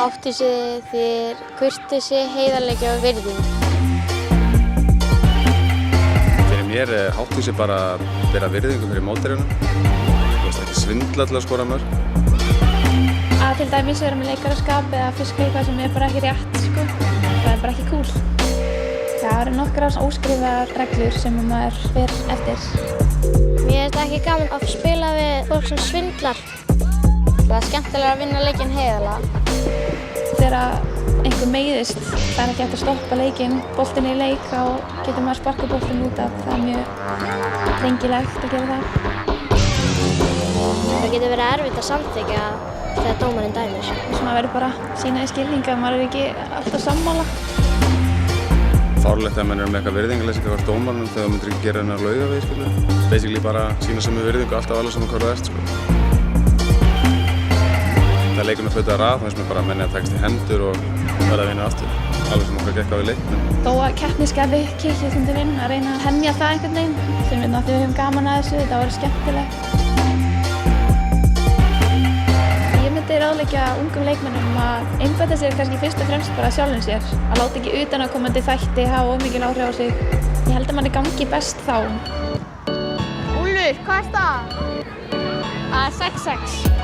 Hátvísi þýðir kurteisi, heiðarleiki og virðing. Fyrir mér er hátvísi bara að bera virðingu fyrir mótherjunum. Þú veist, ekki svindla til að skora mörk. Að til dæmis vera með leikaraskap eða fiska eitthvað sem er bara ekki rétt, sko. Það er bara ekki kúl. Það eru nokkrar óskrifaðar reglur sem maður fer eftir. Mér finnst ekki gaman að spila við fólk sem svindlar. Það er skemmtilega að vinna leikinn heiðarlega. Þegar einhver meiðist, það er ekki hægt að stoppa leikinn, boltinn í leik, þá getur maður sparkað boltinn út af. Það er mjög drengilegt að gera það. Það getur verið erfitt að samþykkja þegar dómarinn dæmir. Maður verður bara að sýna í skilninga, maður er ekki alltaf sammála. Fárlegt að menn eru með eitthvað virðingarleysi gagnvart dómaranum þegar þú myndir ekki gera hennar laugavegi, skilur. Basically bara sýna sömu virðingu alltaf alveg saman hvað þú ert, sko. Það leikur með flauta rað, þá finnst mér bara að menni að takast í hendur og verða að vinna aftur. Alveg sem okkur gekk á í leiknum. Þó að keppnisskapi kikið stundum inn, að reyna að hemja það einhvern veginn. Sem við höfum gaman að þessu, þetta verður skemmtilegt. Ég myndi ráðleggja ungum leikmönnum að einbeita sér kannski fyrst og fremst bara sjálfum sér. Að láta ekki utanaðkomandi þætti hafa of mikil áhrif á sig. Ég held að manni gangi best þá. Úlfur, hvað er það? Það er 6-6.